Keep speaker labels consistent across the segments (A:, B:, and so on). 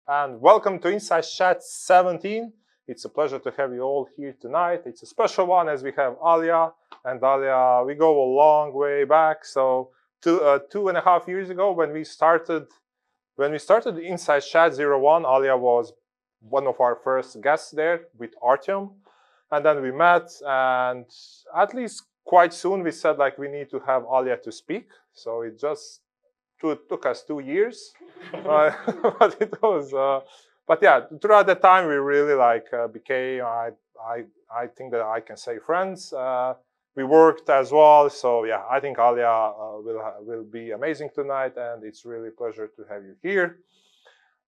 A: And welcome to Inside Chat 17. It's a pleasure to have you all here tonight. It's a special one as we have Alya. And Alya, we go a long way back. So 2.5 years ago when we started Inside Chat 01, Alya was one of our first guests there with Artyom. And then we met, and at least quite soon we said like we need to have Alya to speak. So it just took us 2 years, but it was. But yeah, throughout the time we really became. I think that I can say friends. We worked as well, so yeah, I think Alya will be amazing tonight, and it's really a pleasure to have you here.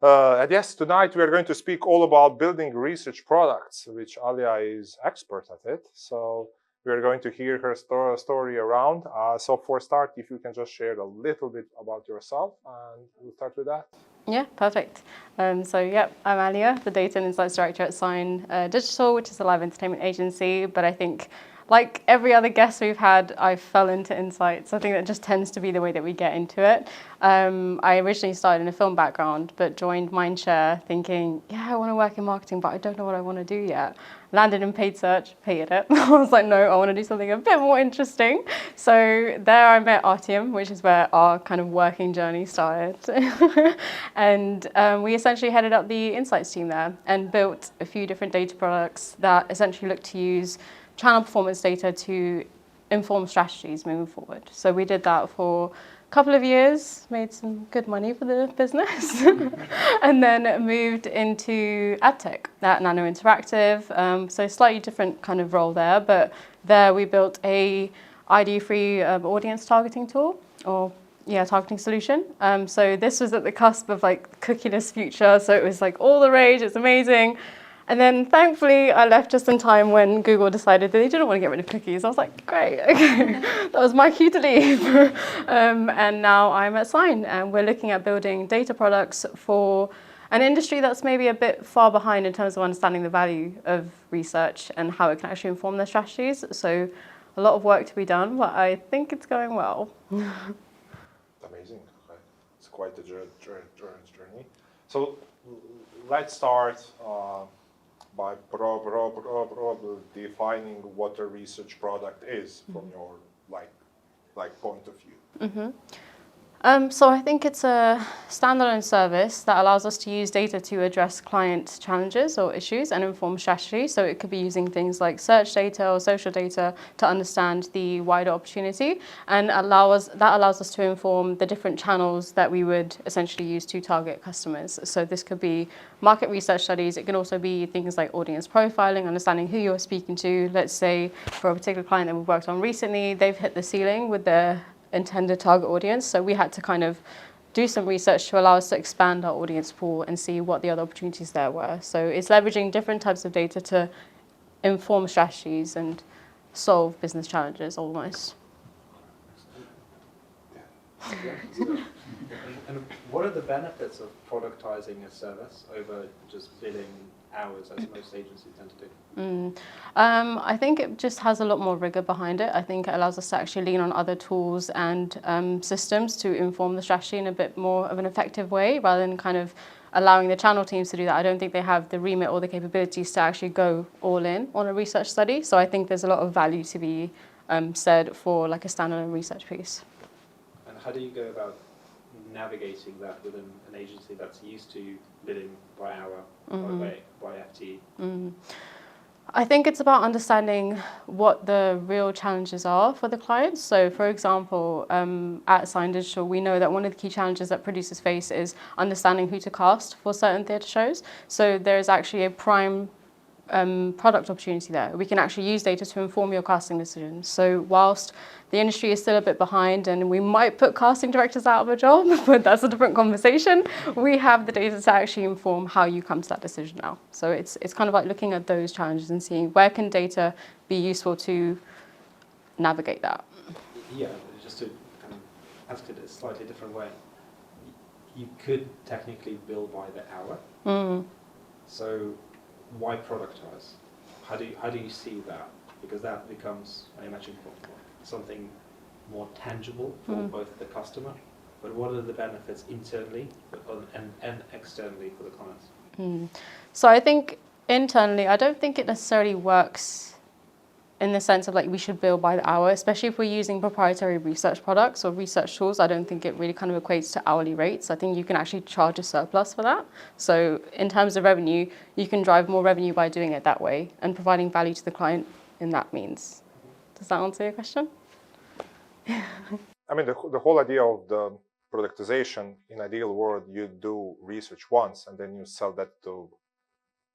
A: And yes, tonight we are going to speak all about building research products, which Alya is expert at it. So we are going to hear her story around. So for start, if you can just share a little bit about yourself, and we'll start with that.
B: Yeah, perfect. So yeah, I'm Alya, the Data and Insights Director at SINE Digital, which is a live entertainment agency. But I think, like every other guest we've had, I fell into insights. I think that just tends to be the way that we get into it. I originally started in a film background, but joined Mindshare thinking, yeah, I want to work in marketing, but I don't know what I want to do yet. Landed in paid search, hated it. I was like, no, I want to do something a bit more interesting. So there I met Artyom, which is where our kind of working journey started. And we essentially headed up the insights team there and built a few different data products that essentially look to use channel performance data to inform strategies moving forward. So we did that for a couple of years, made some good money for the business, and then moved into ad tech at Nano Interactive. So slightly different kind of role there, but there we built a ID-free audience targeting tool, or targeting solution. So this was at the cusp of like cookieless future. So it was like all the rage, it's amazing. And then thankfully I left just in time when Google decided that they didn't want to get rid of cookies. I was like, great, okay. That was my cue to leave. And now I'm at SINE, and we're looking at building data products for an industry that's maybe a bit far behind in terms of understanding the value of research and how it can actually inform their strategies. So a lot of work to be done, but I think it's going well.
A: Amazing. Okay. It's quite a journey. So let's start by probably defining what a research product is from your point of view.
B: Mm-hmm. So I think it's a standalone service that allows us to use data to address client challenges or issues and inform strategy. So it could be using things like search data or social data to understand the wider opportunity, and that allows us to inform the different channels that we would essentially use to target customers. So this could be market research studies. It can also be things like audience profiling, understanding who you're speaking to. Let's say for a particular client that we've worked on recently, they've hit the ceiling with their intended target audience. So we had to kind of do some research to allow us to expand our audience pool and see what the other opportunities there were. So it's leveraging different types of data to inform strategies and solve business challenges almost.
C: And what are the benefits of productizing a service over just billing hours, as most agencies tend to do?
B: I think it just has a lot more rigor behind it. I think it allows us to actually lean on other tools and systems to inform the strategy in a bit more of an effective way, rather than kind of allowing the channel teams to do that. I don't think they have the remit or the capabilities to actually go all in on a research study. So I think there's a lot of value to be said for like a standalone research piece.
C: And how do you go about navigating that within an agency that's used to bidding by hour, by FTE?
B: I think it's about understanding what the real challenges are for the clients. So for example, at SINE Digital, we know that one of the key challenges that producers face is understanding who to cast for certain theatre shows. So there is actually a prime product opportunity there. We can actually use data to inform your casting decisions. So whilst the industry is still a bit behind and we might put casting directors out of a job, but that's a different conversation, we have the data to actually inform how you come to that decision now. So it's kind of like looking at those challenges and seeing where can data be useful to navigate that.
C: Yeah, just to kind of ask it a slightly different way. You could technically bill by the hour. So why productize? How do you see that? Because that becomes, I imagine, something more tangible for both the customer, but what are the benefits internally and externally for the clients?
B: So I think internally, I don't think it necessarily works in the sense of like we should bill by the hour, especially if we're using proprietary research products or research tools. I don't think it really kind of equates to hourly rates. I think you can actually charge a surplus for that. So in terms of revenue, you can drive more revenue by doing it that way and providing value to the client in that means. Does that answer your question?
A: I mean, the whole idea of the productization, in ideal world, you do research once and then you sell that to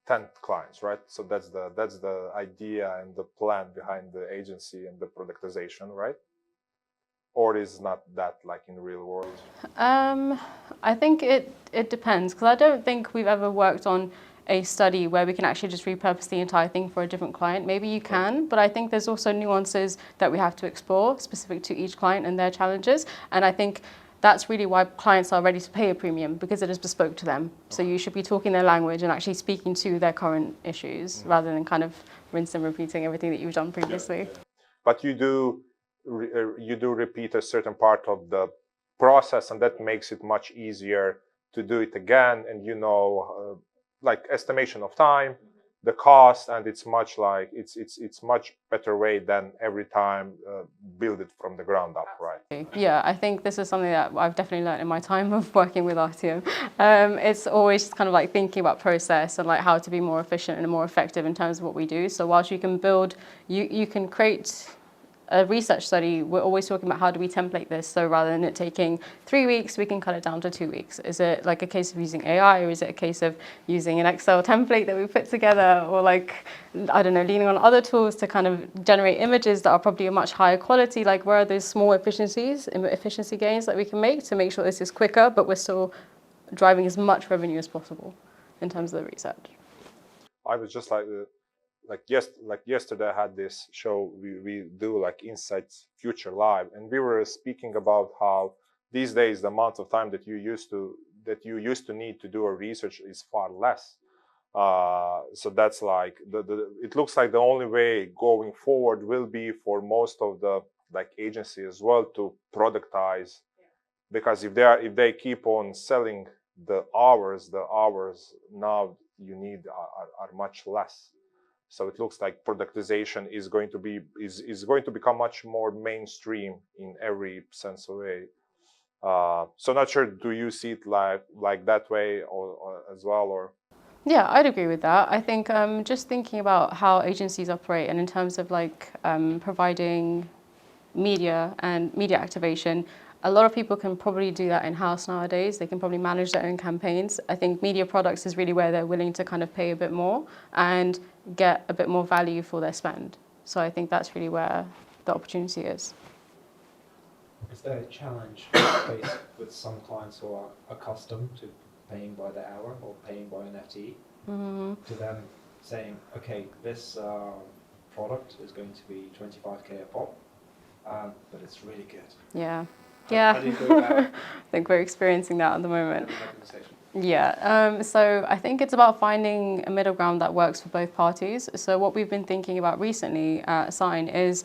A: 10 clients, right? So that's the idea and the plan behind the agency and the productization, right? Or is not that like in the real world?
B: I think it depends, because I don't think we've ever worked on a study where we can actually just repurpose the entire thing for a different client. Maybe you can, but I think there's also nuances that we have to explore specific to each client and their challenges. And I think that's really why clients are ready to pay a premium, because it is bespoke to them. So you should be talking their language and actually speaking to their current issues rather than kind of rinse and repeating everything that you've done previously.
A: But you do repeat a certain part of the process, and that makes it much easier to do it again. And like estimation of time, the cost, and it's much like it's much better way than every time build it from the ground up, right?
B: Yeah, I think this is something that I've definitely learned in my time of working with RTO. It's always just kind of like thinking about process and like how to be more efficient and more effective in terms of what we do. So whilst you can build, you can create a research study, we're always talking about how do we template this. So rather than it taking 3 weeks, we can cut it down to 2 weeks. Is it like a case of using AI, or is it a case of using an Excel template that we put together, or like, I don't know, leaning on other tools to kind of generate images that are probably a much higher quality? Like, where are those small efficiency gains that we can make to make sure this is quicker, but we're still driving as much revenue as possible in terms of the research?
A: I was just like yesterday I had this show we do like Insights Future Live, and we were speaking about how these days the amount of time that you used to need to do a research is far less. So that's like it looks like the only way going forward will be for most of the like agency as well to productize, because if they keep on selling the hours now you need are much less. So it looks like productization is going to become much more mainstream in every sense of way. So not sure, do you see it like that way or as well, or?
B: Yeah, I'd agree with that. I think just thinking about how agencies operate, and in terms of like providing media and media activation, a lot of people can probably do that in-house nowadays. They can probably manage their own campaigns. I think media products is really where they're willing to kind of pay a bit more and get a bit more value for their spend. So I think that's really where the opportunity is.
C: Is there a challenge faced with some clients who are accustomed to paying by the hour or paying by an FTE, to them saying, okay, this product is going to be 25k a pop, but it's really good?
B: Yeah.
C: How do you go about
B: I think we're experiencing that at the moment. Yeah, so I think it's about finding a middle ground that works for both parties. So what we've been thinking about recently at SINE is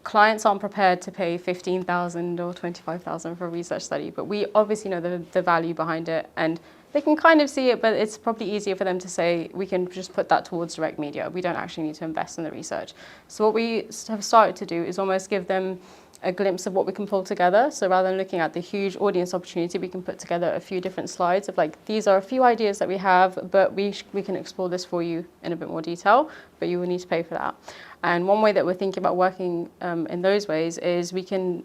B: clients aren't prepared to pay 15,000 or 25,000 for a research study, but we obviously know the value behind it, and they can kind of see it, but it's probably easier for them to say, we can just put that towards direct media. We don't actually need to invest in the research. So what we have started to do is almost give them a glimpse of what we can pull together. So rather than looking at the huge audience opportunity, we can put together a few different slides of like, these are a few ideas that we have, but we can explore this for you in a bit more detail, but you will need to pay for that. And one way that we're thinking about working in those ways is we can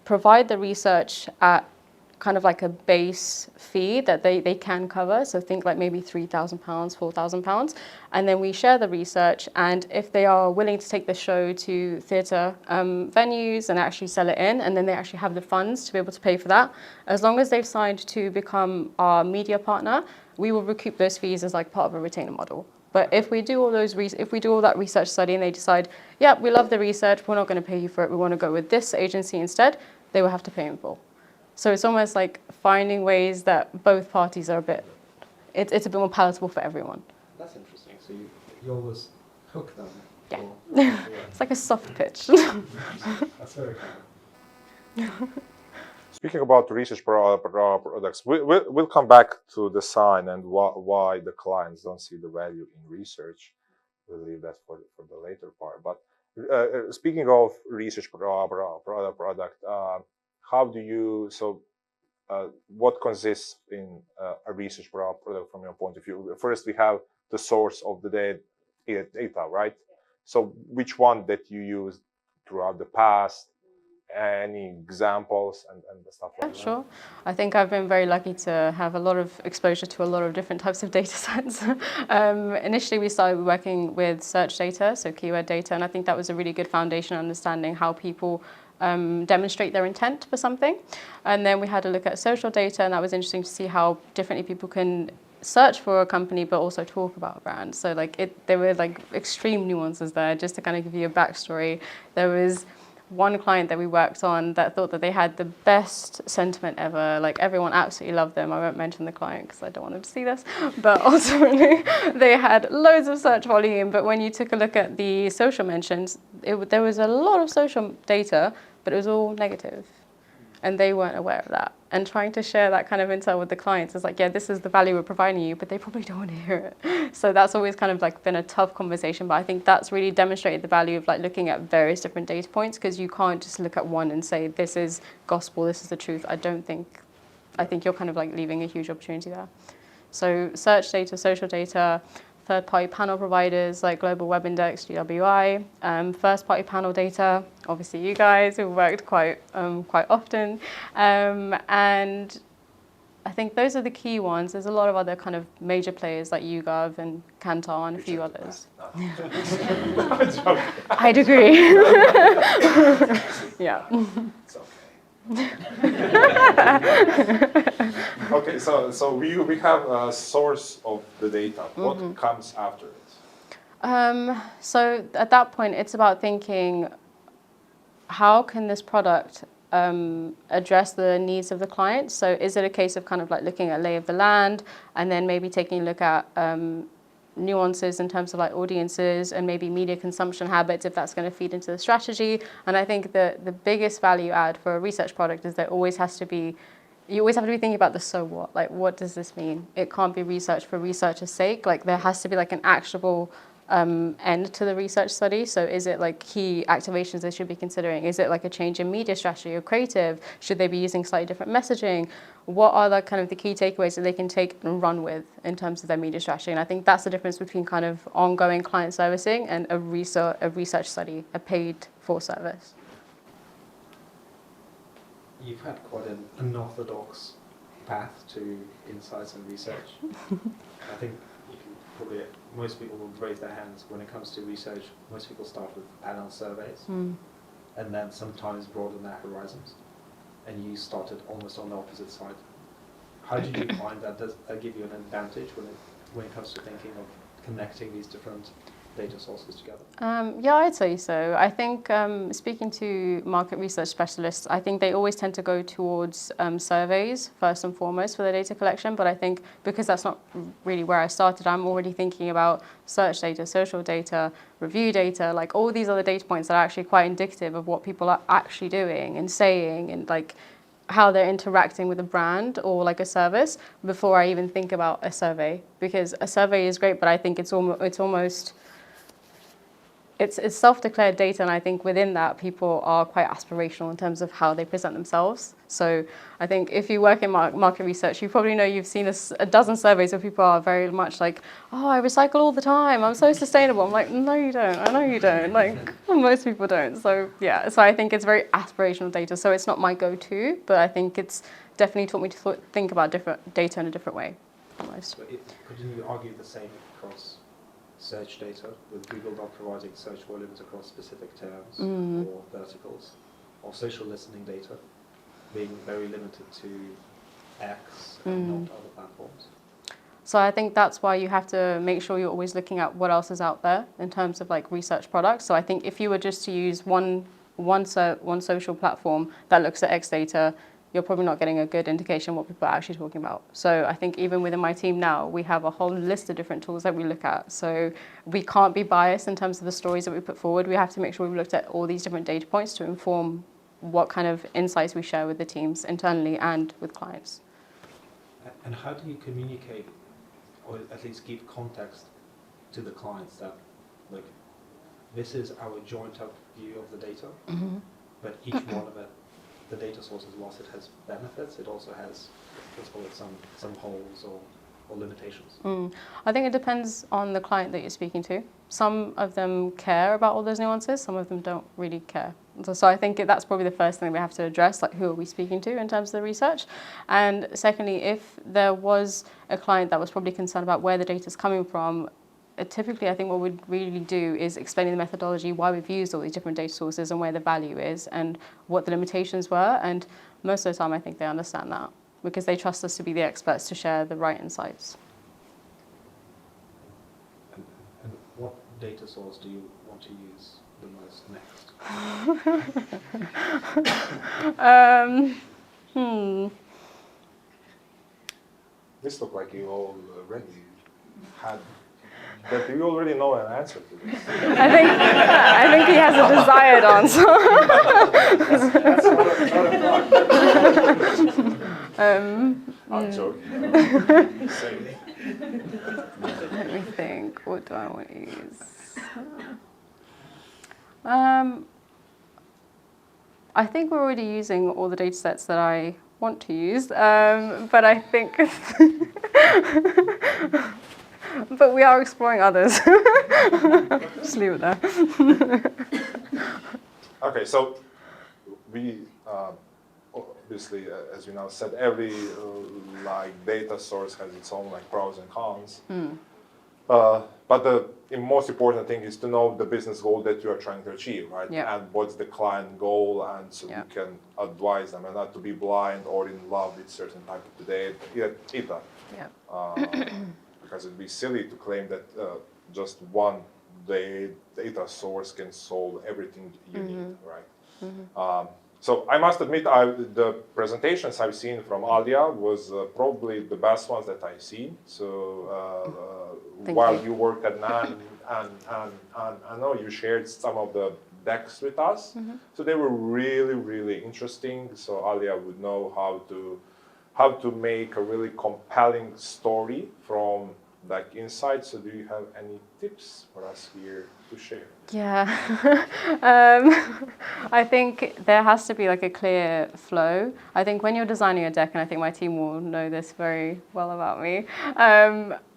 B: provide the research at kind of like a base fee that they can cover. So think like maybe £3,000, £4,000. And then we share the research. And if they are willing to take the show to theatre venues and actually sell it in, and then they actually have the funds to be able to pay for that, as long as they've signed to become our media partner, we will recoup those fees as like part of a retainer model. But if we do all that research study and they decide, yeah, we love the research, we're not going to pay you for it, we want to go with this agency instead, they will have to pay in full. So it's almost like finding ways that both parties are it's a bit more palatable for everyone.
C: That's interesting. So you always hook them.
B: Yeah. It's like a soft pitch.
C: That's very cool.
A: Speaking about research products, we'll come back to the sign and why the clients don't see the value in research. We'll leave that for the later part. But speaking of research product, how do you, what consists in a research product from your point of view? First, we have the source of the data, right? So which one that you use throughout the past? Any examples and stuff like that?
B: Sure. I think I've been very lucky to have a lot of exposure to a lot of different types of data sets. Initially, we started working with search data, so keyword data, and I think that was a really good foundation understanding how people demonstrate their intent for something. And then we had a look at social data, and that was interesting to see how differently people can search for a company but also talk about a brand. So there were like extreme nuances there. Just to kind of give you a backstory, there was one client that we worked on that thought that they had the best sentiment ever. Like everyone absolutely loved them. I won't mention the client because I don't want them to see this. But ultimately, they had loads of search volume. But when you took a look at the social mentions, there was a lot of social data, but it was all negative. And they weren't aware of that. And trying to share that kind of intel with the clients is like, yeah, this is the value we're providing you, but they probably don't want to hear it. So that's always kind of like been a tough conversation. But I think that's really demonstrated the value of like looking at various different data points, because you can't just look at one and say, this is gospel, this is the truth. I think you're kind of like leaving a huge opportunity there. So search data, social data, third-party panel providers like Global Web Index, GWI, first-party panel data, obviously you guys who worked quite often, and I think those are the key ones. There's a lot of other kind of major players like YouGov and Kantar and a few others. I'd agree. Yeah.
A: It's okay. Okay, so we have a source of the data. What comes after it?
B: So at that point, it's about thinking, how can this product address the needs of the client? So is it a case of kind of like looking at lay of the land and then maybe taking a look at nuances in terms of like audiences and maybe media consumption habits, if that's going to feed into the strategy? And I think the biggest value add for a research product is you always have to be thinking about the so what. Like, what does this mean? It can't be research for research's sake. Like, there has to be like an actionable end to the research study. So is it like key activations they should be considering? Is it like a change in media strategy or creative? Should they be using slightly different messaging? What are the kind of the key takeaways that they can take and run with in terms of their media strategy? And I think that's the difference between kind of ongoing client servicing and a research study, a paid for service.
C: You've had quite an unorthodox path to insights and research. I think probably most people will raise their hands when it comes to research. Most people start with panel surveys and then sometimes broaden their horizons. And you started almost on the opposite side. How did you find that? Does that give you an advantage when it comes to thinking of connecting these different data sources together?
B: Yeah, I'd say so. I think speaking to market research specialists, I think they always tend to go towards surveys first and foremost for their data collection. But I think because that's not really where I started, I'm already thinking about search data, social data, review data, like all these other data points that are actually quite indicative of what people are actually doing and saying and like how they're interacting with a brand or like a service before I even think about a survey. Because a survey is great, but I think it's self-declared data, and I think within that, people are quite aspirational in terms of how they present themselves. So I think if you work in market research, you probably know you've seen a dozen surveys where people are very much like, oh, I recycle all the time, I'm so sustainable. I'm like, no, you don't. I know you don't. Like, most people don't. So yeah, so I think it's very aspirational data. So it's not my go-to, but I think it's definitely taught me to think about different data in a different way, almost.
C: But couldn't you argue the same across search data, with Google not providing search volumes across specific terms or verticals, or social listening data being very limited to X and not other platforms?
B: So I think that's why you have to make sure you're always looking at what else is out there in terms of like research products. So I think if you were just to use one social platform that looks at X data, you're probably not getting a good indication what people are actually talking about. So I think even within my team now, we have a whole list of different tools that we look at. So we can't be biased in terms of the stories that we put forward. We have to make sure we've looked at all these different data points to inform what kind of insights we share with the teams internally and with clients.
C: And how do you communicate, or at least give context to the clients that, like, this is our joint up view of the data, but each one of it, the data sources, whilst it has benefits, it also has, let's call it some holes or limitations?
B: I think it depends on the client that you're speaking to. Some of them care about all those nuances, some of them don't really care. So I think that's probably the first thing we have to address, like who are we speaking to in terms of the research. And secondly, if there was a client that was probably concerned about where the data is coming from, typically I think what we'd really do is explaining the methodology, why we've used all these different data sources and where the value is and what the limitations were. And most of the time I think they understand that because they trust us to be the experts to share the right insights.
C: And what data source do you want to use the most next?
A: This looked like you already had, that you already know an answer to this.
B: I think he has a desired answer.
A: I'm joking. Same.
B: Let me think. What do I want to use? I think we're already using all the data sets that I want to use, but I think, but we are exploring others. Just leave it there.
A: Okay, so we obviously, as we now said, every like data source has its own like pros and cons. But the most important thing is to know the business goal that you are trying to achieve, right?
B: Yeah.
A: And what's the client goal, and so
B: Yeah.
A: you can advise them and not to be blind or in love with certain type of data.
B: Yeah.
A: Because it'd be silly to claim that just one data source can solve everything you need, right? So I must admit, the presentations I've seen from Alya was probably the best ones that I've seen. So while you worked at NAN, and I know you shared some of the decks with us, so they were really, really interesting. So Alya would know how to make a really compelling story from like insights. So do you have any tips for us here to share?
B: Yeah, I think there has to be like a clear flow. I think when you're designing a deck, and I think my team will know this very well about me,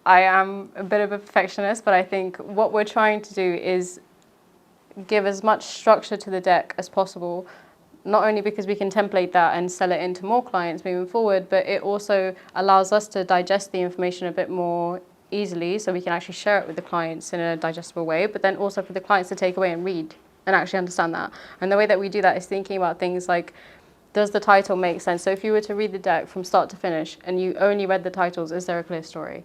B: I am a bit of a perfectionist, but I think what we're trying to do is give as much structure to the deck as possible, not only because we can template that and sell it into more clients moving forward, but it also allows us to digest the information a bit more easily, so we can actually share it with the clients in a digestible way, but then also for the clients to take away and read and actually understand that. And the way that we do that is thinking about things like, does the title make sense? So if you were to read the deck from start to finish and you only read the titles, is there a clear story?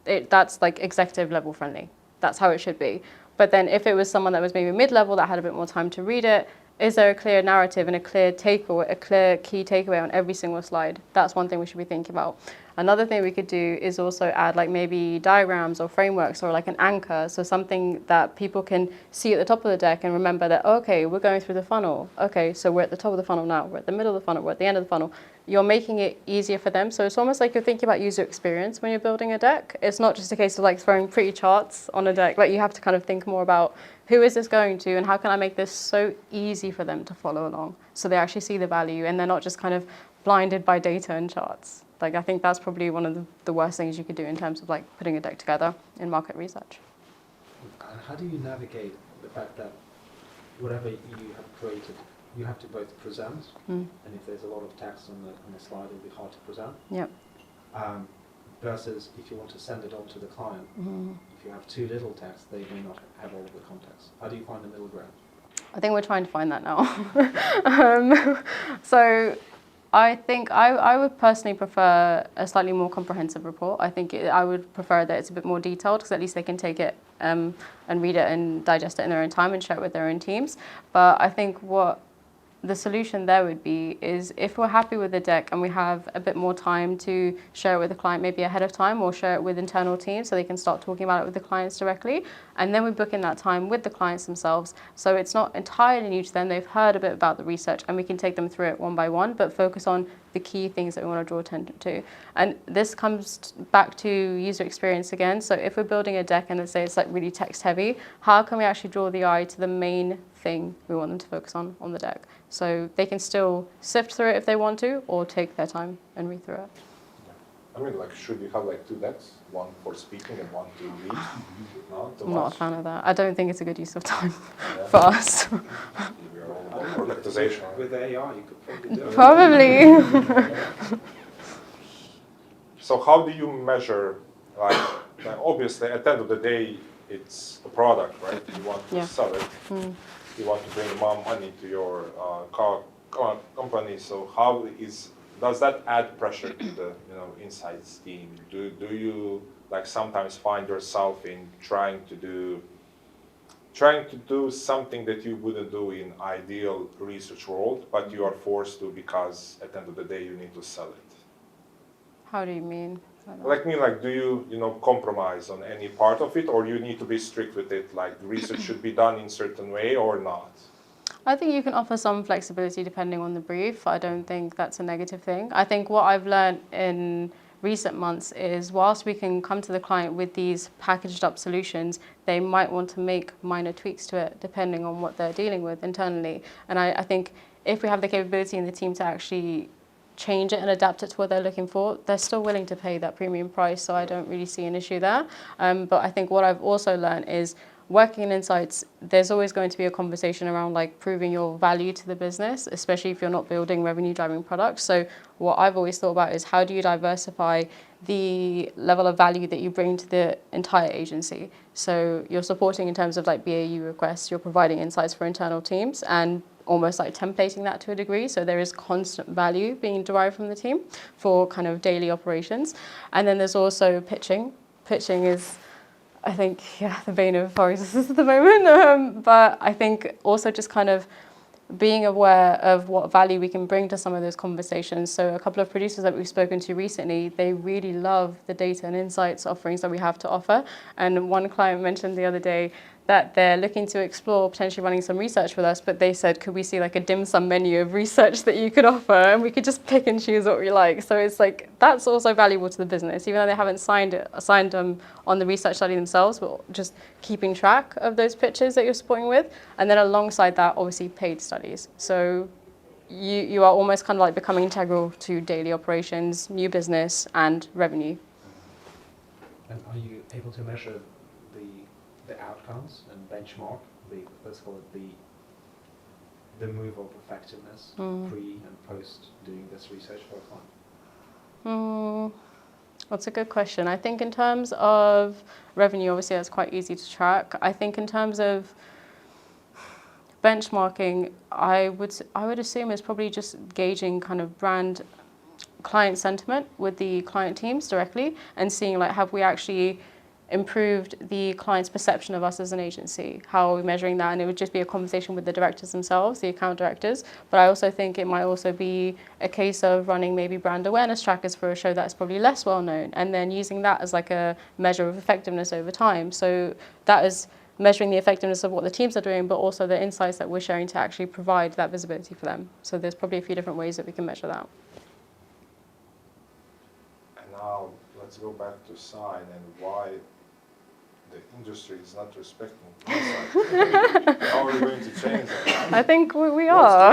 B: That's like executive level friendly. That's how it should be. But then if it was someone that was maybe mid-level that had a bit more time to read it, is there a clear narrative and a clear takeaway, a clear key takeaway on every single slide? That's one thing we should be thinking about. Another thing we could do is also add like maybe diagrams or frameworks or like an anchor. So something that people can see at the top of the deck and remember that, okay, we're going through the funnel. Okay, so we're at the top of the funnel now. We're at the middle of the funnel. We're at the end of the funnel. You're making it easier for them. So it's almost like you're thinking about user experience when you're building a deck. It's not just a case of like throwing pretty charts on a deck. Like you have to kind of think more about who is this going to and how can I make this so easy for them to follow along so they actually see the value and they're not just kind of blinded by data and charts. Like I think that's probably one of the worst things you could do in terms of like putting a deck together in market research.
C: And how do you navigate the fact that whatever you have created, you have to both present, and if there's a lot of text on the slide, it'll be hard to present.
B: Yep.
C: Versus if you want to send it on to the client, if you have too little text, they may not have all of the context. How do you find the middle ground?
B: I think we're trying to find that now. So I think I would personally prefer a slightly more comprehensive report. I think I would prefer that it's a bit more detailed because at least they can take it and read it and digest it in their own time and share it with their own teams. But I think what the solution there would be is if we're happy with the deck and we have a bit more time to share it with the client maybe ahead of time or share it with internal teams so they can start talking about it with the clients directly, and then we book in that time with the clients themselves so it's not entirely new to them, they've heard a bit about the research and we can take them through it one by one but focus on the key things that we want to draw attention to. And this comes back to user experience again. So if we're building a deck and let's say it's like really text heavy, how can we actually draw the eye to the main thing we want them to focus on the deck? So they can still sift through it if they want to, or take their time and read through it.
A: I mean, like, should you have like 2 decks, one for speaking and one to read? No, too
B: I'm not
A: much?
B: a fan of that. I don't think it's a good use of time
A: Yeah.
B: for us.
A: We're all about productization.
C: With AI, you could probably do it.
B: Probably.
A: So how do you measure, like obviously at the end of the day, it's a product, right? You want to
B: Yeah.
A: sell it. You want to bring more money to your company. So how does that add pressure to the insights team? Do you like sometimes find yourself in trying to do something that you wouldn't do in ideal research world, but you are forced to because at the end of the day you need to sell it?
B: How do you mean?
A: Like do you compromise on any part of it, or you need to be strict with it? Like research should be done in certain way or not?
B: I think you can offer some flexibility depending on the brief. I don't think that's a negative thing. I think what I've learned in recent months is whilst we can come to the client with these packaged up solutions, they might want to make minor tweaks to it depending on what they're dealing with internally. And I think if we have the capability in the team to actually change it and adapt it to what they're looking for, they're still willing to pay that premium price, so I don't really see an issue there. But I think what I've also learned is working in insights, there's always going to be a conversation around like proving your value to the business, especially if you're not building revenue driving products. So what I've always thought about is how do you diversify the level of value that you bring to the entire agency? So you're supporting in terms of like BAU requests, you're providing insights for internal teams and almost like templating that to a degree. So there is constant value being derived from the team for kind of daily operations. And then there's also pitching. Pitching is, I think, the bane of our existence at the moment. But I think also just kind of being aware of what value we can bring to some of those conversations. So a couple of producers that we've spoken to recently, they really love the data and insights offerings that we have to offer. And one client mentioned the other day that they're looking to explore potentially running some research with us, but they said, could we see like a dim sum menu of research that you could offer and we could just pick and choose what we like. So it's like, that's also valuable to the business, even though they haven't signed on the research study themselves, but just keeping track of those pitches that you're supporting with. And then alongside that, obviously paid studies. So you are almost kind of like becoming integral to daily operations, new business and revenue.
C: And are you able to measure the outcomes and benchmark let's call it the move of effectiveness pre and post doing this research for a client?
B: That's a good question. I think in terms of revenue, obviously that's quite easy to track. I think in terms of benchmarking, I would assume it's probably just gauging kind of brand client sentiment with the client teams directly and seeing like have we actually improved the client's perception of us as an agency? How are we measuring that? And it would just be a conversation with the directors themselves, the account directors. But I also think it might also be a case of running maybe brand awareness trackers for a show that's probably less well known and then using that as like a measure of effectiveness over time. So that is measuring the effectiveness of what the teams are doing, but also the insights that we're sharing to actually provide that visibility for them. So there's probably a few different ways that we can measure that.
A: And now let's go back to SINE and why the industry is not respecting insight. How are we going to change that?
B: I think we are.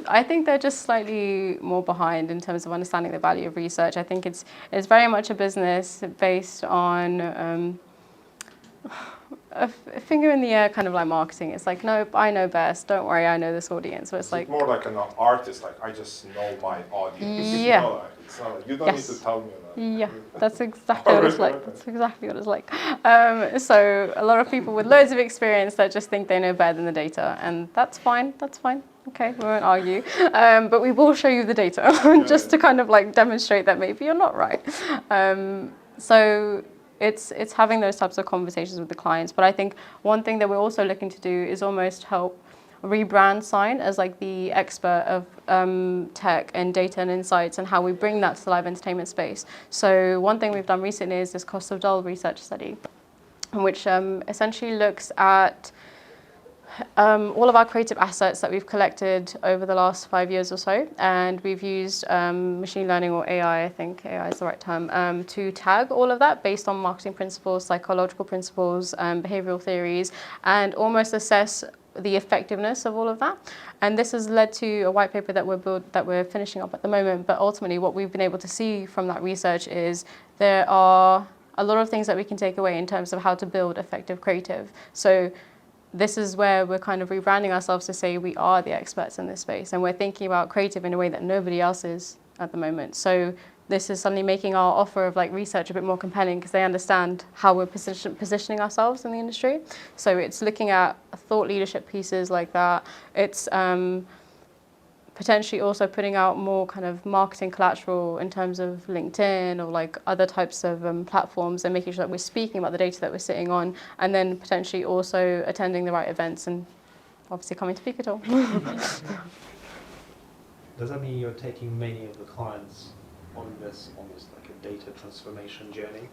B: I think they're just slightly more behind in terms of understanding the value of research. I think it's very much a business based on a finger in the air kind of like marketing. It's like, nope, I know best. Don't worry, I know this audience. So it's like
A: more like an artist, like I just know my audience.
B: Yeah.
A: It's not like, you don't need to tell me that.
B: Yeah, that's exactly what it's like. That's exactly what it's like. So a lot of people with loads of experience that just think they know better than the data, and that's fine. That's fine. Okay, we won't argue. But we will show you the data just to kind of like demonstrate that maybe you're not right. So it's having those types of conversations with the clients. But I think one thing that we're also looking to do is almost help rebrand SINE as like the expert of tech and data and insights, and how we bring that to the live entertainment space. So one thing we've done recently is this cost of dull research study, which essentially looks at all of our creative assets that we've collected over the last 5 years or so, and we've used machine learning, or AI, I think AI is the right term, to tag all of that based on marketing principles, psychological principles, behavioral theories, and almost assess the effectiveness of all of that. And this has led to a white paper that we're finishing up at the moment. But ultimately, what we've been able to see from that research is there are a lot of things that we can take away in terms of how to build effective creative. So this is where we're kind of rebranding ourselves to say we are the experts in this space, and we're thinking about creative in a way that nobody else is at the moment. So this is suddenly making our offer of like research a bit more compelling, because they understand how we're positioning ourselves in the industry. So it's looking at thought leadership pieces like that. It's potentially also putting out more kind of marketing collateral in terms of LinkedIn or like other types of platforms, and making sure that we're speaking about the data that we're sitting on, and then potentially also attending the right events and obviously coming to Peak at all.
C: Does that mean you're taking many of the clients on this almost like a data transformation journey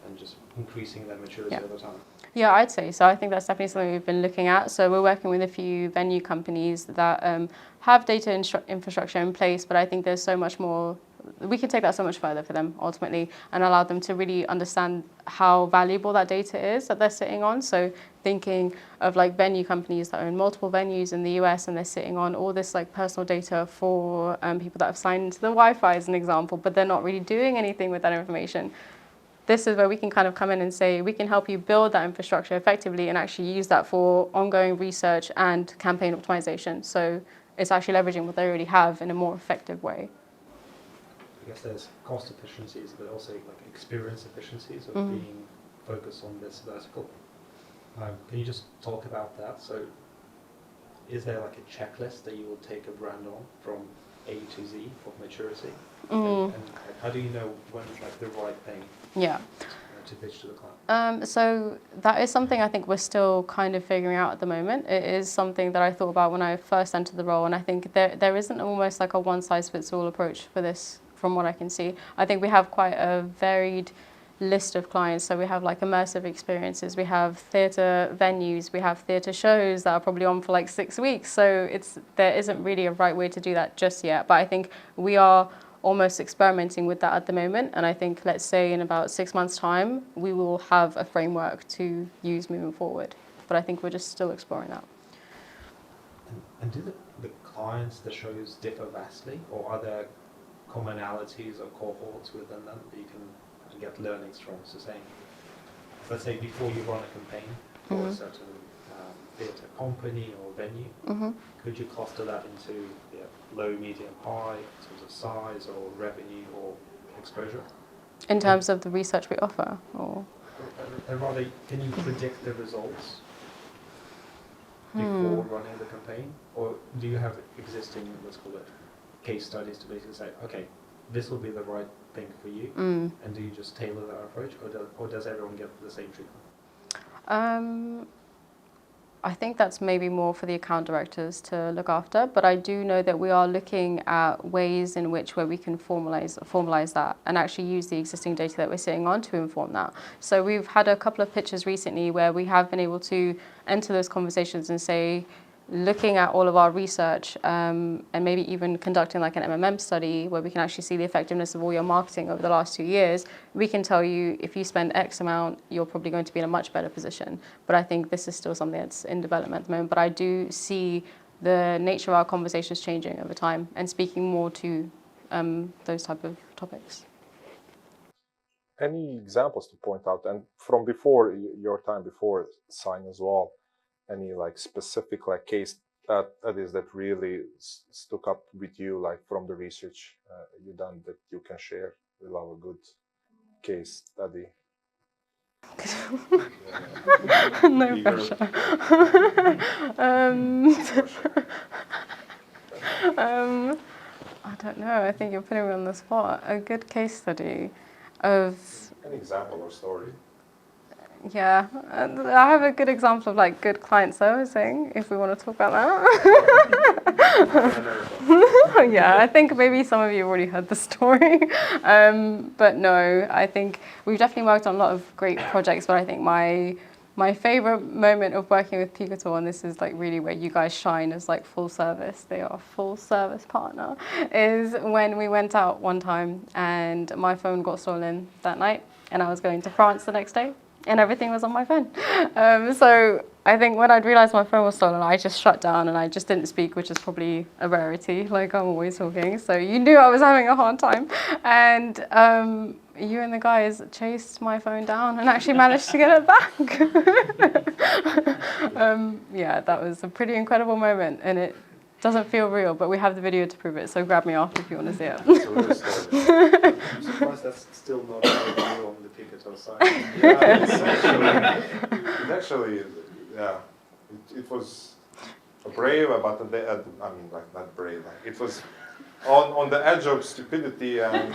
C: and just increasing their maturity over time?
B: Yeah, I'd say so. I think that's definitely something we've been looking at. So we're working with a few venue companies that have data infrastructure in place, but I think there's so much more. We can take that so much further for them ultimately, and allow them to really understand how valuable that data is that they're sitting on. So thinking of like venue companies that own multiple venues in the US, and they're sitting on all this like personal data for people that have signed into the Wi-Fi as an example, but they're not really doing anything with that information. This is where we can kind of come in and say, we can help you build that infrastructure effectively and actually use that for ongoing research and campaign optimization. So it's actually leveraging what they already have in a more effective way.
C: I guess there's cost efficiencies, but also like experience efficiencies of being focused on this vertical. Can you just talk about that? So is there like a checklist that you will take a brand on from A to Z of maturity? And how do you know when it's like the right thing to pitch to the client?
B: So that is something I think we're still kind of figuring out at the moment. It is something that I thought about when I first entered the role, and I think there isn't almost like a one-size-fits-all approach for this from what I can see. I think we have quite a varied list of clients. So we have like immersive experiences, we have theatre venues, we have theatre shows that are probably on for like 6 weeks. So there isn't really a right way to do that just yet. But I think we are almost experimenting with that at the moment. And I think, let's say in about 6 months' time, we will have a framework to use moving forward. But I think we're just still exploring that.
C: And do the clients, the shows differ vastly, or are there commonalities or cohorts within them that you can get learnings from? So saying, let's say before you run a campaign for a certain theatre company or venue, could you cluster that into low, medium, high in terms of size or revenue or exposure?
B: In terms of the research we offer? Or
C: rather, can you predict the results before running the campaign? Or do you have existing, let's call it, case studies to basically say, okay, this will be the right thing for you, and do you just tailor that approach, or does everyone get the same treatment?
B: I think that's maybe more for the account directors to look after, but I do know that we are looking at ways in which where we can formalize that and actually use the existing data that we're sitting on to inform that. So we've had a couple of pitches recently where we have been able to enter those conversations and say, looking at all of our research and maybe even conducting like an MMM study where we can actually see the effectiveness of all your marketing over the last 2 years, we can tell you if you spend X amount, you're probably going to be in a much better position. But I think this is still something that's in development at the moment. But I do see the nature of our conversations changing over time and speaking more to those type of topics.
A: Any examples to point out? And from before, your time before SINE as well, any like specific like case that is that really stuck up with you, like from the research you done, that you can share? We love a good case study.
B: No pressure. I don't know. I think you're putting me on the spot. A good case study of
A: An example or story.
B: Yeah, I have a good example of like good client servicing, if we want to talk about that. Yeah, I think maybe some of you already heard the story. But no, I think we've definitely worked on a lot of great projects, but I think my favorite moment of working with Picotor, and this is like really where you guys shine as like full service, they are a full service partner, is when we went out one time and my phone got stolen that night and I was going to France the next day and everything was on my phone. So I think when I'd realized my phone was stolen, I just shut down and I just didn't speak, which is probably a rarity. Like I'm always talking. So you knew I was having a hard time. And you and the guys chased my phone down and actually managed to get it back. Yeah, that was a pretty incredible moment and it doesn't feel real, but we have the video to prove it. So grab me after if you want to see it.
C: It's a real story. I'm surprised that's still not available on the Picotor site.
A: Yeah, it actually, yeah, it was brave, but I mean, like not brave. Like it was on the edge of stupidity, and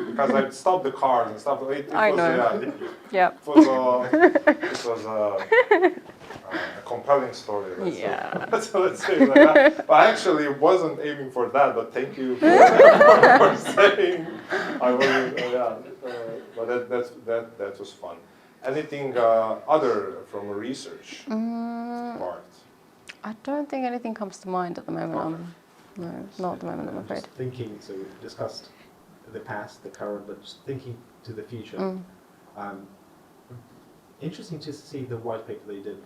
A: because I stopped the cars and stuff.
B: I know.
A: Yeah, it was a compelling story. Let's say like that. But I actually wasn't aiming for that. But thank you for saying. I wasn't. But that was fun. Anything other from a research part?
B: I don't think anything comes to mind at the moment. No, not at the moment, I'm afraid.
C: Just thinking, so we've discussed the past, the current, but just thinking to the future. Interesting to see the white paper they did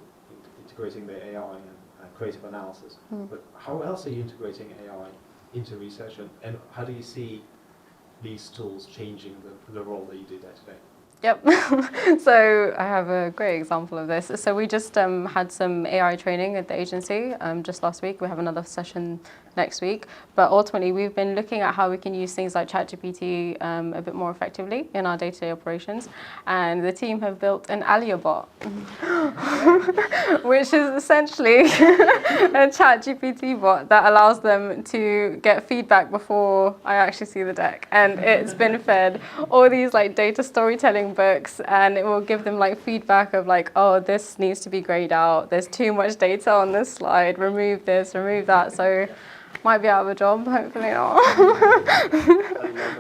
C: integrating the AI and creative analysis. But how else are you integrating AI into research, and how do you see these tools changing the role that you do day to day?
B: Yep. So I have a great example of this. So we just had some AI training at the agency just last week. We have another session next week. But ultimately, we've been looking at how we can use things like ChatGPT a bit more effectively in our day-to-day operations. And the team have built an Alya bot, which is essentially a ChatGPT bot that allows them to get feedback before I actually see the deck. And it's been fed all these like data storytelling books, and it will give them like feedback of like, oh, this needs to be grayed out. There's too much data on this slide. Remove this, remove that. So might be out of a job, hopefully not.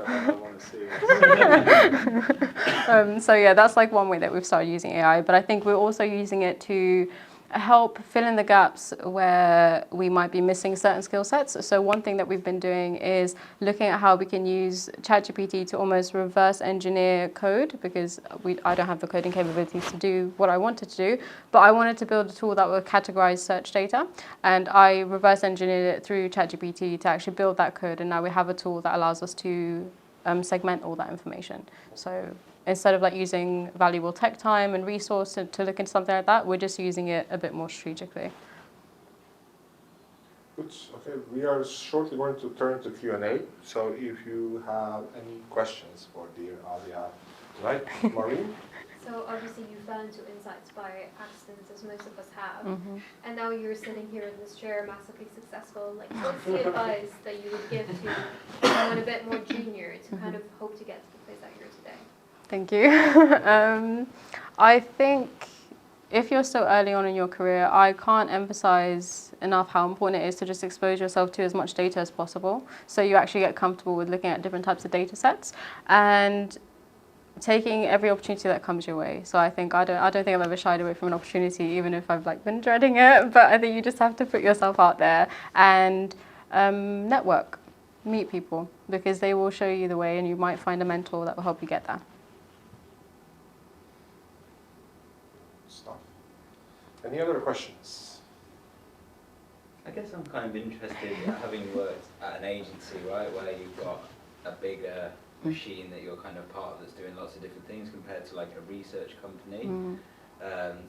C: I want to see it.
B: So yeah, that's like one way that we've started using AI, but I think we're also using it to help fill in the gaps where we might be missing certain skill sets. So one thing that we've been doing is looking at how we can use ChatGPT to almost reverse engineer code, because I don't have the coding capabilities to do what I wanted to do, but I wanted to build a tool that would categorize search data, and I reverse engineered it through ChatGPT to actually build that code, and now we have a tool that allows us to segment all that information. So instead of like using valuable tech time and resource to look into something like that, we're just using it a bit more strategically.
A: Good. Okay, we are shortly going to turn to Q&A. So if you have any questions for dear Alya tonight, Maureen?
D: So obviously you fell into insights by accident, as most of us have, and now you're sitting here in this chair, massively successful. Like, what's the advice that you would give to someone a bit more junior to kind of hope to get to the place that you're today?
B: Thank you. I think if you're still early on in your career, I can't emphasize enough how important it is to just expose yourself to as much data as possible, so you actually get comfortable with looking at different types of data sets and taking every opportunity that comes your way. So I think I don't think I've ever shied away from an opportunity, even if I've like been dreading it. But I think you just have to put yourself out there and network, meet people, because they will show you the way, and you might find a mentor that will help you get there.
A: Stuff. Any other questions?
E: I guess I'm kind of interested, having worked at an agency, right, where you've got a bigger machine that you're kind of part of that's doing lots of different things compared to like a research company.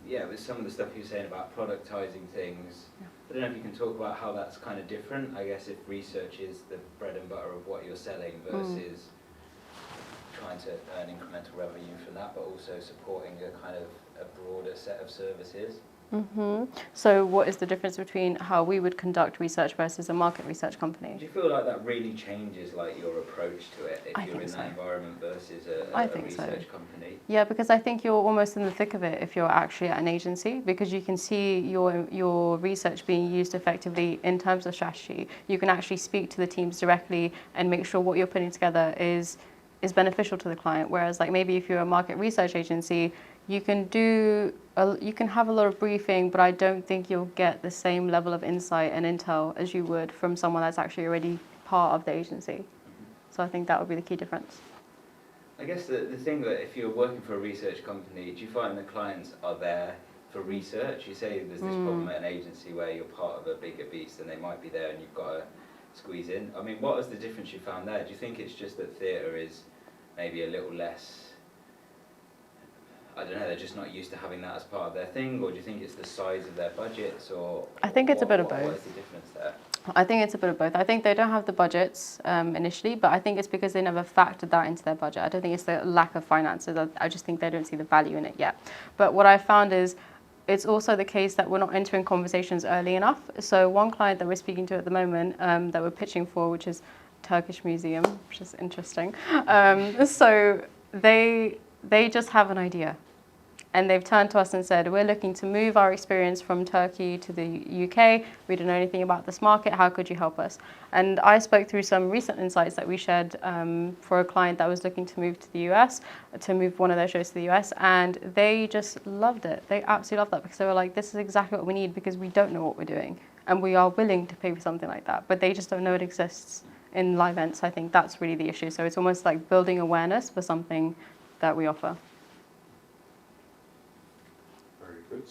E: Yeah, with some of the stuff you're saying about productizing things, I don't know if you can talk about how that's kind of different. I guess if research is the bread and butter of what you're selling versus trying to earn incremental revenue from that, but also supporting a kind of a broader set of services.
B: So what is the difference between how we would conduct research versus a market research company?
E: Do you feel like that really changes like your approach to it if
B: I
E: you're
B: think
E: in
B: so.
E: that environment versus
B: I
E: a
B: think so.
E: research company?
B: Yeah, because I think you're almost in the thick of it if you're actually at an agency, because you can see your research being used effectively in terms of strategy. You can actually speak to the teams directly and make sure what you're putting together is beneficial to the client. Whereas like maybe if you're a market research agency, you can have a lot of briefing, but I don't think you'll get the same level of insight and intel as you would from someone that's actually already part of the agency. So I think that would be the key difference.
E: I guess the thing that if you're working for a research company, do you find the clients are there for research? You say there's this problem at an agency where you're part of a bigger beast and they might be there and you've got to squeeze in. I mean, what is the difference you found there? Do you think it's just that theatre is maybe a little less, I don't know, they're just not used to having that as part of their thing, or do you think it's the size of their budgets, or
B: I think it's a bit of both.
E: What is the difference there?
B: I think it's a bit of both. I think they don't have the budgets initially, but I think it's because they never factored that into their budget. I don't think it's the lack of finances. I just think they don't see the value in it yet. But what I found is it's also the case that we're not entering conversations early enough. So one client that we're speaking to at the moment that we're pitching for, which is Turkish Museum, which is interesting. So they just have an idea. And they've turned to us and said, we're looking to move our experience from Turkey to the UK. We don't know anything about this market. How could you help us? And I spoke through some recent insights that we shared for a client that was looking to move to the US, to move one of their shows to the US. And they just loved it. They absolutely loved that because they were like, this is exactly what we need because we don't know what we're doing. And we are willing to pay for something like that. But they just don't know it exists in live events. I think that's really the issue. So it's almost like building awareness for something that we offer.
A: Good.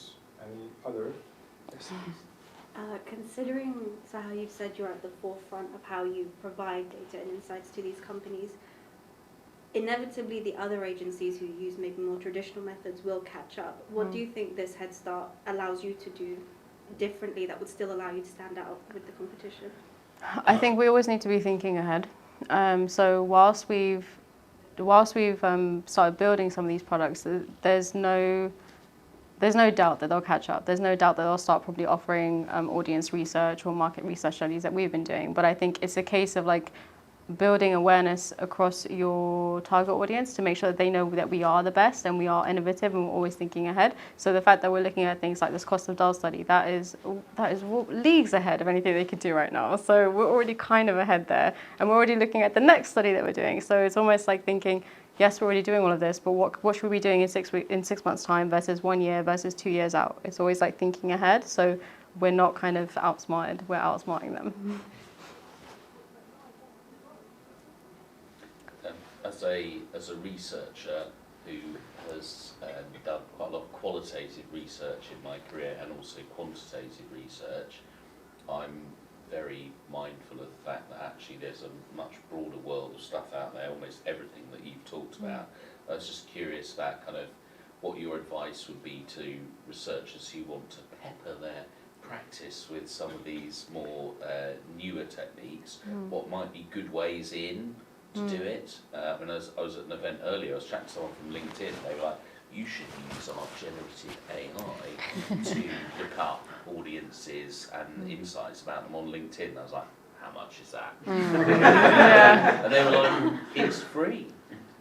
A: Any other questions?
F: Considering so how you've said you're at the forefront of how you provide data and insights to these companies, inevitably the other agencies who use maybe more traditional methods will catch up. What do you think this head start allows you to do differently that would still allow you to stand out with the competition?
B: I think we always need to be thinking ahead. So whilst we've started building some of these products, there's no doubt that they'll catch up. There's no doubt that they'll start probably offering audience research or market research studies that we've been doing. But I think it's a case of like building awareness across your target audience to make sure that they know that we are the best and we are innovative and we're always thinking ahead. So the fact that we're looking at things like this cost of dial study, that is leagues ahead of anything they could do right now. So we're already kind of ahead there, and we're already looking at the next study that we're doing. So it's almost like thinking, yes, we're already doing all of this, but what should we be doing in 6 months' time versus 1 year versus 2 years out? It's always like thinking ahead. So we're not kind of outsmarted, we're outsmarting them.
G: As a researcher who has done quite a lot of qualitative research in my career and also quantitative research, I'm very mindful of the fact that actually there's a much broader world of stuff out there, almost everything that you've talked about. I was just curious about kind of what your advice would be to researchers who want to pepper their practice with some of these more newer techniques. What might be good ways in to do it? When I was at an event earlier, I was chatting to someone from LinkedIn. They were like, you should use our generative AI to look up audiences and insights about them on LinkedIn. And I was like, how much is that? And they were like, it's free.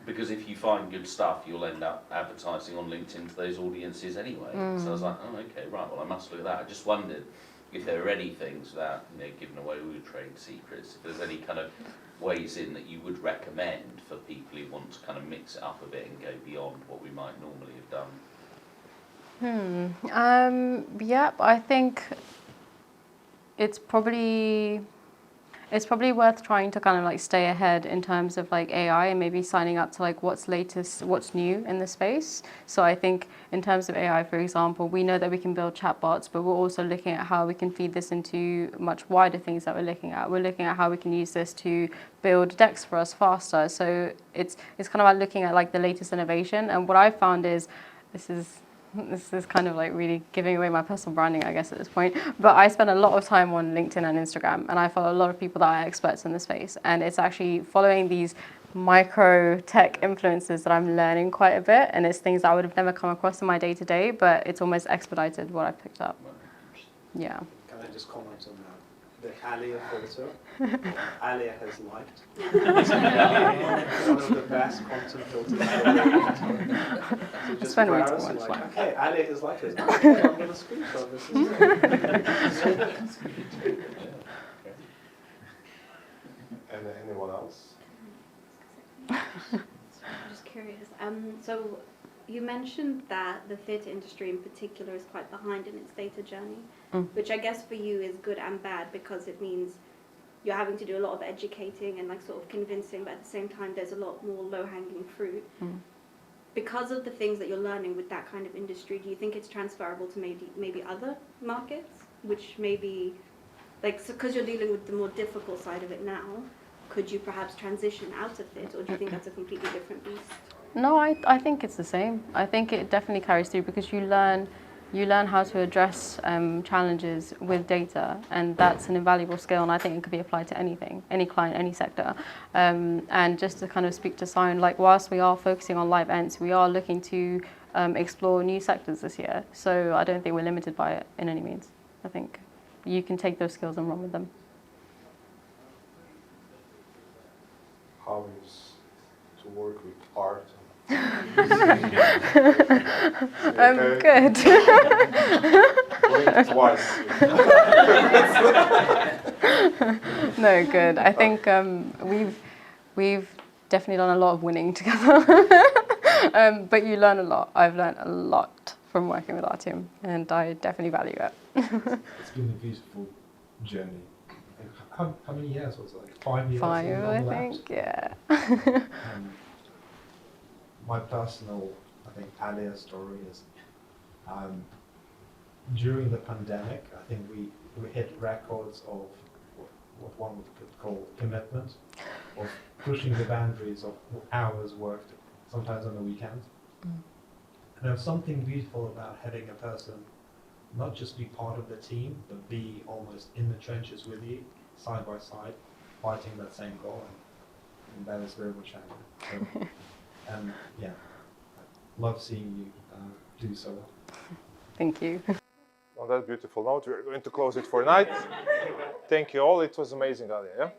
G: Because if you find good stuff, you'll end up advertising on LinkedIn to those audiences anyway. So I was like, oh, okay, right, well, I must look at that. I just wondered if there are any things, without giving away all your trade secrets, if there's any kind of ways in that you would recommend for people who want to kind of mix it up a bit and go beyond what we might normally have done.
B: Yep, I think it's probably worth trying to kind of like stay ahead in terms of like AI and maybe signing up to like what's latest, what's new in the space. So I think in terms of AI, for example, we know that we can build chatbots, but we're also looking at how we can feed this into much wider things that we're looking at. We're looking at how we can use this to build decks for us faster. So it's kind of like looking at like the latest innovation. And what I've found is this is kind of like really giving away my personal branding, I guess, at this point. But I spend a lot of time on LinkedIn and Instagram, and I follow a lot of people that are experts in the space. And it's actually following these micro tech influences that I'm learning quite a bit, and it's things that I would have never come across in my day-to-day, but it's almost expedited what I've picked up. Yeah.
C: Can I just comment on that? The Alya photo, Alya has liked. One of the best content filters ever. So just
B: Spend way too
C: browse and
B: much
C: like,
B: time.
C: okay, Alya has liked it. Okay, I'm going to screenshot this.
A: And anyone else?
F: I'm just curious. So you mentioned that the theatre industry in particular is quite behind in its data journey, which I guess for you is good and bad because it means you're having to do a lot of educating and like sort of convincing, but at the same time there's a lot more low-hanging fruit. Because of the things that you're learning with that kind of industry, do you think it's transferable to maybe other markets, which maybe, like, because you're dealing with the more difficult side of it now, could you perhaps transition out of it, or do you think that's a completely different beast?
B: No, I think it's the same. I think it definitely carries through because you learn how to address challenges with data, and that's an invaluable skill, and I think it could be applied to anything, any client, any sector. And just to kind of speak to SINE, like whilst we are focusing on live events, we are looking to explore new sectors this year. So I don't think we're limited by it in any means. I think you can take those skills and run with them.
A: How is to work with art?
B: Good.
A: Blink twice.
B: No, good. I think we've definitely done a lot of winning together. But you learn a lot. I've learned a lot from working with our team, and I definitely value it.
C: It's been a beautiful journey. How many years was it? Like 5 years?
B: 5, I think, yeah.
C: My personal, I think, Alya story is during the pandemic, I think we hit records of what one would call commitment, of pushing the boundaries of hours worked, sometimes on the weekends. And there's something beautiful about having a person not just be part of the team, but be almost in the trenches with you, side by side, fighting that same goal. And that is very much Alya. So, and yeah, I love seeing you do so well.
B: Thank you.
A: On that beautiful note, we're going to close it for tonight. Thank you all. It was amazing, Alya. Yeah?